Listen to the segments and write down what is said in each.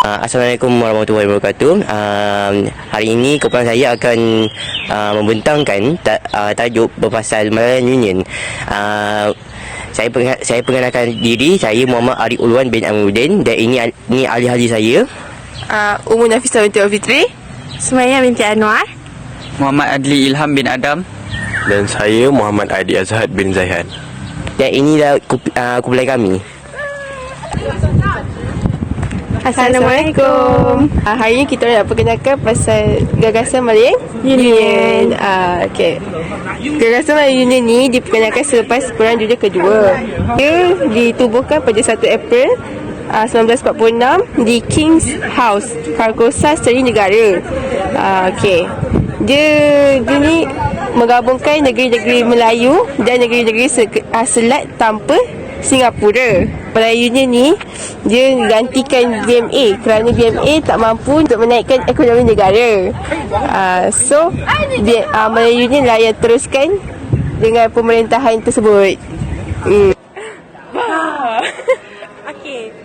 Assalamualaikum warahmatullahi wabarakatuh. Hari ini kumpulan saya akan membentangkan tajuk berpasal Malayan Union. Saya perkenalkan diri, saya Muhammad Arif Ulwan bin Amiruddin, dan ini ahli-ahli saya. Umur Nafisah binti Fitri, Sumaya binti Anwar, Muhammad Adli Ilham bin Adam, dan saya Muhammad Adi Azhad bin Zaihan. Dan inilah kumpulan kami. Assalamualaikum. Hari ini kita nak perkenalkan pasal gagasan Malayan Union. Gagasan Malayan Union ni diperkenalkan selepas Perang Dunia Kedua. Dia ditubuhkan pada 1 April 1946 di King's House, Karakosa, Seri Negara. Dia ni menggabungkan negeri-negeri Melayu dan negeri-negeri Selat tanpa Singapura. Malayan Union ni dia gantikan BMA kerana BMA tak mampu untuk menaikkan ekonomi negara. Malayan Union lah yang teruskan dengan pemerintahan tersebut.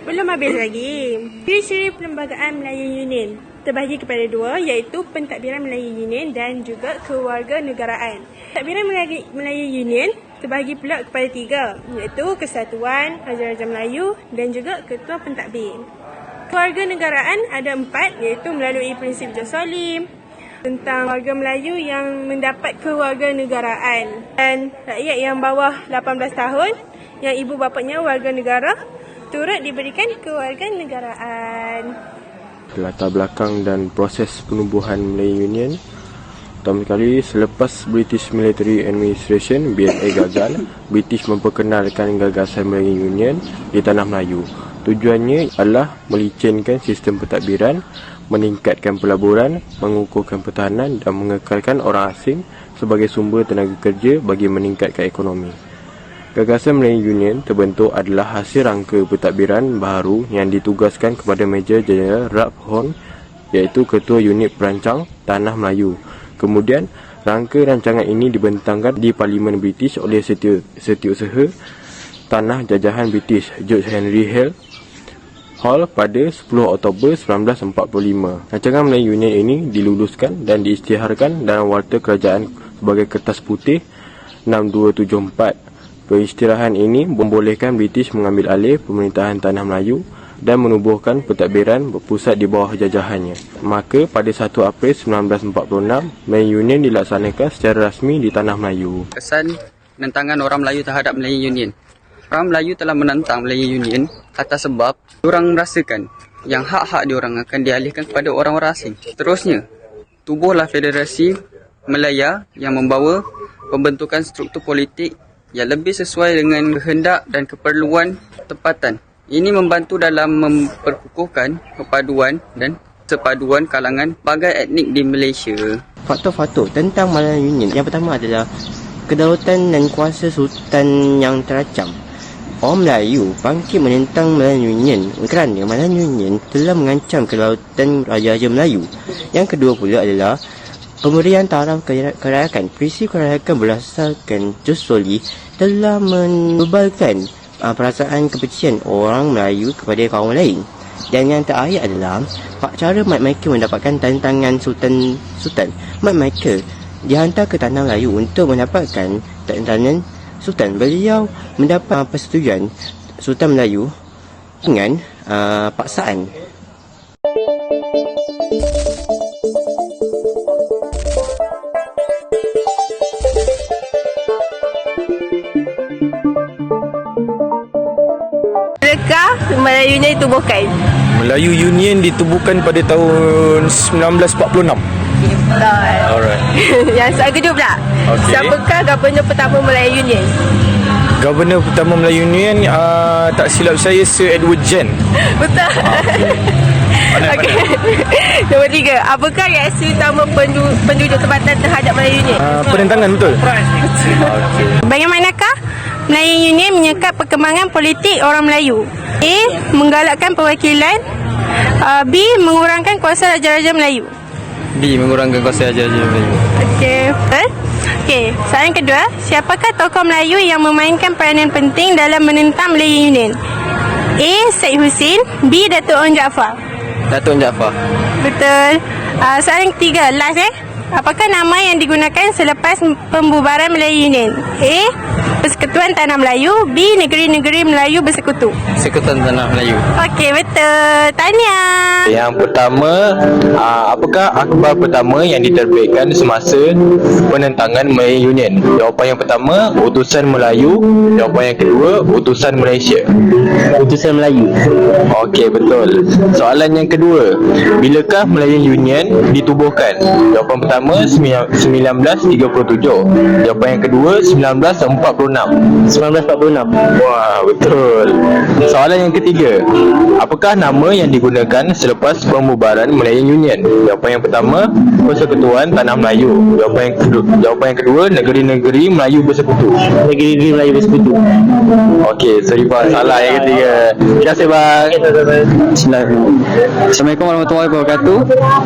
Belum habis lagi. Ciri-ciri Perlembagaan Malayan Union terbahagi kepada dua, iaitu Pentadbiran Malayan Union dan juga Kewarganegaraan. Pentadbiran Malayan Union terbahagi pula kepada 3, iaitu Kesatuan Raja-Raja Melayu dan juga Ketua Pentadbir. Kewarganegaraan ada 4, iaitu melalui prinsip Josolim, tentang warga Melayu yang mendapat kewarganegaraan, dan rakyat yang bawah 18 tahun yang ibu bapanya warga negara turut diberikan kewarganegaraan. Latar belakang dan proses penubuhan Malayan Union. Pertama sekali, selepas British Military Administration (BMA) gagal, British memperkenalkan gagasan Malayan Union di tanah Melayu. Tujuannya adalah melicinkan sistem pentadbiran, meningkatkan pelaburan, mengukuhkan pertahanan dan mengekalkan orang asing sebagai sumber tenaga kerja bagi meningkatkan ekonomi. Gagasan Malayan Union terbentuk adalah hasil rangka pentadbiran baharu yang ditugaskan kepada Major Jeneral Ralph Horn, iaitu Ketua Unit Perancang Tanah Melayu. Kemudian, rangka rancangan ini dibentangkan di Parlimen British oleh Setiausaha Tanah Jajahan British George Henry Hall pada 10 Oktober 1945. Rancangan Malayan Union ini diluluskan dan diisytiharkan dalam Warta Kerajaan sebagai Kertas Putih 6274. Perisytiharan ini membolehkan British mengambil alih pemerintahan Tanah Melayu dan menubuhkan pentadbiran berpusat di bawah jajahannya. Maka pada 1 April 1946, Malayan Union dilaksanakan secara rasmi di Tanah Melayu. kesan penentangan orang Melayu terhadap Malayan Union. Orang Melayu telah menentang Malayan Union atas sebab diorang merasakan yang hak-hak diorang akan dialihkan kepada orang-orang asing. Seterusnya, tubuhlah Federasi Melaya yang membawa pembentukan struktur politik yang lebih sesuai dengan kehendak dan keperluan tempatan. Ini membantu dalam memperkukuhkan kepaduan dan sepaduan kalangan pelbagai etnik di Malaysia. Faktor-faktor tentang Malayan Union. Yang pertama adalah kedaulatan dan kuasa sultan yang terancam. Orang Melayu bangkit menentang Malayan Union kerana Malayan Union telah mengancam kedaulatan Raja-Raja Melayu. Yang kedua pula adalah pemberian taraf kerayakan. Prinsip kerayakan berdasarkan Josolim telah menebalkan perasaan kebencian orang Melayu kepada kaum lain. Dan yang terakhir adalah cara Mat Michael mendapatkan tantangan Sultan. Mat Michael dihantar ke tanah Melayu untuk mendapatkan tantangan Sultan. Beliau mendapat persetujuan Sultan Melayu dengan paksaan. Malayan Union ditubuhkan. Melayu Union ditubuhkan pada tahun 1946. Alright. Yang soal kedua pula. Siapakah Governor pertama Malayan Union? Governor pertama Melayu Union, tak silap saya, Sir Edward Gen. Betul. Nombor 3. Apakah reaksi utama penduduk tempatan terhadap Malayan Union? Penentangan, betul? Bagaimanakah Malayan Union menyekat perkembangan politik orang Melayu? A. Menggalakkan perwakilan. B. Mengurangkan kuasa Raja-Raja Melayu. B. Mengurangkan kuasa Raja-Raja Melayu. Okey, soalan kedua. Siapakah tokoh Melayu yang memainkan peranan penting dalam menentang Malayan Union? A. Syed Hussein. B. Datuk Onn Jaafar. Datuk Jaafar. Betul. Soalan ketiga, last Apakah nama yang digunakan selepas pembubaran Melayu Union? A. Persekutuan Tanah Melayu. B. Negeri-negeri Melayu Bersekutu. Persekutuan Tanah Melayu. Okey, betul. Tahniah. Yang pertama, apakah akhbar pertama yang diterbitkan semasa penentangan Melayu Union? Jawapan yang pertama, Utusan Melayu. Jawapan yang kedua, Utusan Malaysia. Utusan Melayu. Okey, betul. Soalan yang kedua, bilakah Melayu Union ditubuhkan? Jawapan pertama 1937. Jawapan yang kedua 1946. 1946. Wah, betul. Soalan yang ketiga, apakah nama yang digunakan selepas pembubaran Melayu Union? Jawapan yang pertama, Persekutuan Tanah Melayu. Jawapan yang kedua, Negeri-negeri Melayu Bersekutu. Negeri-negeri Melayu Bersekutu. Okey, sorry bang, salah yang ketiga. Terima kasih bang. Assalamualaikum warahmatullahi wabarakatuh.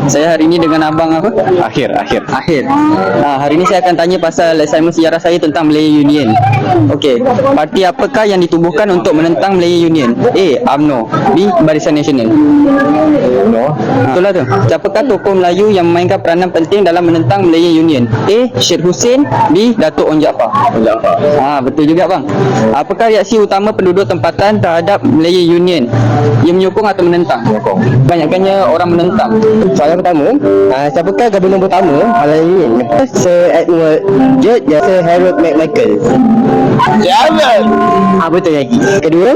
Saya hari ini dengan abang apa? Akhir. Hari ini saya akan tanya pasal assignment sejarah saya tentang Melayu Union. Okey, parti apakah yang ditubuhkan untuk menentang Melayu Union? A. UMNO. B. Barisan Nasional. Betul lah tu. Siapakah tokoh Melayu yang memainkan peranan penting dalam menentang Melayu Union? A. Syed Hussein. B. Datuk Onn Jaafar. Betul juga bang. Apakah reaksi utama penduduk tempatan terhadap Melayu Union? Ia menyokong atau menentang? Banyakkannya orang menentang. Soalan pertama, siapakah gabungan pertama Melayu Union? Sir Edward Judd dan Sir Harold McMichael. Betul lagi. Kedua,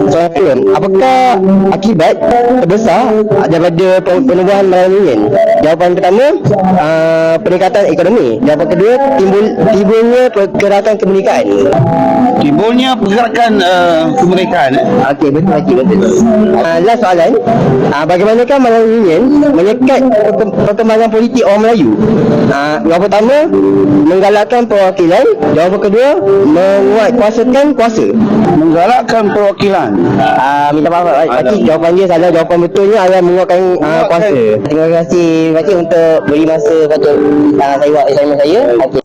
soalan kedua, apakah akibat terbesar daripada penubuhan Melayu Union? Jawapan pertama, peningkatan ekonomi. Jawapan kedua, timbulnya pergerakan kemerdekaan. Timbulnya pergerakan kemerdekaan. Okey, betul lagi, betul. Last soalan, bagaimanakah Melayu Union menyekat perkembangan politik orang Melayu? Jawapan pertama, menggalakkan perwakilan. Jawapan kedua, menguatkuasakan kuasa. Menggalakkan perwakilan. Minta maaf Pakcik, jawapan dia salah. Jawapan betulnya adalah menguatkan kuasa. Terima kasih Pakcik untuk beri masa patut saya buat assignment saya. Okey.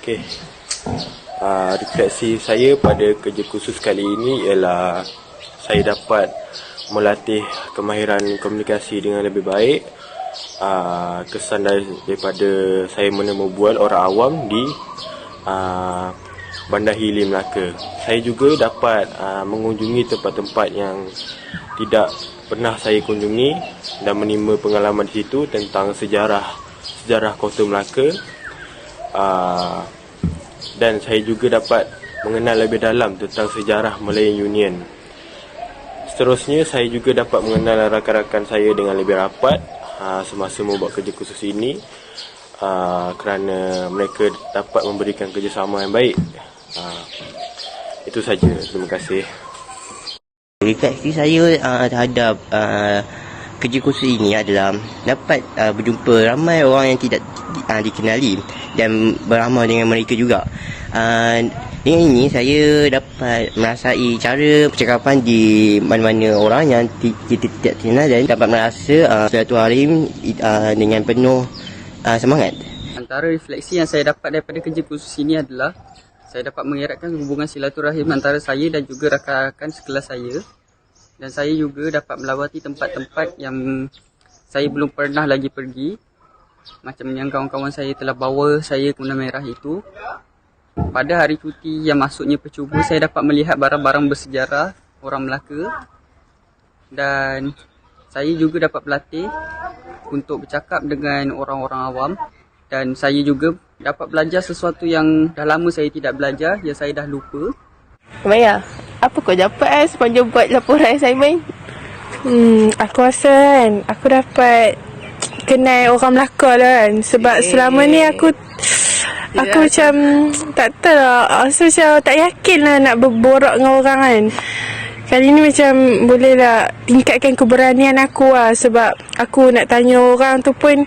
Okey. Refleksi saya pada kerja khusus kali ini ialah saya dapat melatih kemahiran komunikasi dengan lebih baik. Kesan daripada saya berbual orang awam di Bandar Hili Melaka. Saya juga dapat mengunjungi tempat-tempat yang tidak pernah saya kunjungi dan menimba pengalaman di situ tentang sejarah Kota Melaka. Dan saya juga dapat mengenal lebih dalam tentang sejarah Melayu Union. Seterusnya, saya juga dapat mengenal rakan-rakan saya dengan lebih rapat semasa membuat kerja khusus ini, kerana mereka dapat memberikan kerjasama yang baik. Itu saja. Terima kasih. Refleksi saya terhadap kerja khusus ini adalah dapat berjumpa ramai orang yang tidak dikenali dan beramal dengan mereka juga. Dengan ini saya dapat merasai cara percakapan di mana-mana orang yang kita tidak kenal dan dapat merasa silaturahim dengan penuh semangat. Antara refleksi yang saya dapat daripada kerja khusus ini adalah saya dapat mengeratkan hubungan silaturahim antara saya dan juga rakan-rakan sekelas saya. Dan saya juga dapat melawati tempat-tempat yang saya belum pernah lagi pergi. Macam yang kawan-kawan saya telah bawa saya ke Benua Merah itu. Pada hari cuti yang maksudnya percuma, saya dapat melihat barang-barang bersejarah orang Melaka. Dan saya juga dapat berlatih untuk bercakap dengan orang-orang awam. Dan saya juga dapat belajar sesuatu yang dah lama saya tidak belajar, yang saya dah lupa. Maya, apa kau dapat sepanjang buat laporan assignment? Aku rasa kan, aku dapat kenal orang Melaka lah kan. Sebab selama ni aku macam tak tahu lah, rasa macam tak yakin lah nak berborak dengan orang kan. Kali ni macam boleh lah tingkatkan keberanian aku lah. Sebab aku nak tanya orang tu pun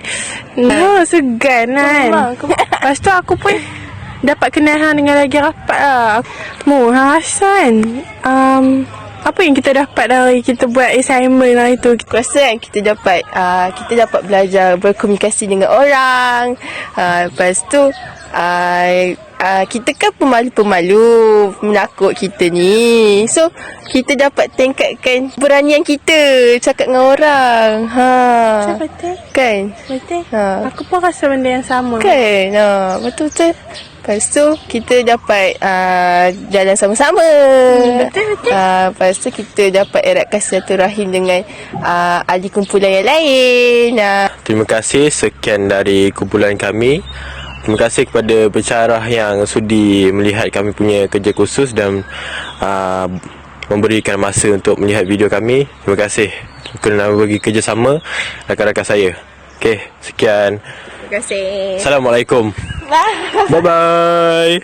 segan kan. Lepas tu aku pun dapat kenal hang dengan lagi rapat lah. Hasan, apa yang kita dapat dari kita buat assignment lah itu? Aku rasa kan kita dapat belajar berkomunikasi dengan orang. Lepas tu kita kan pemalu-pemalu, menakut kita ni. So, kita dapat tingkatkan beranian kita cakap dengan orang. Betul. Kan? Betul. Ha. Aku pun rasa benda yang sama. Kan? Betul-betul. Lepas tu, kita dapat jalan sama-sama. Betul-betul. Lepas tu, kita dapat eratkan silaturahim dengan ahli kumpulan yang lain. Terima kasih, sekian dari kumpulan kami. Terima kasih kepada pensyarah yang sudi melihat kami punya kerja khusus dan memberikan masa untuk melihat video kami. Terima kasih kerana bagi kerjasama rakan-rakan saya. Okey, sekian. Terima kasih. Assalamualaikum. Bye. Bye-bye.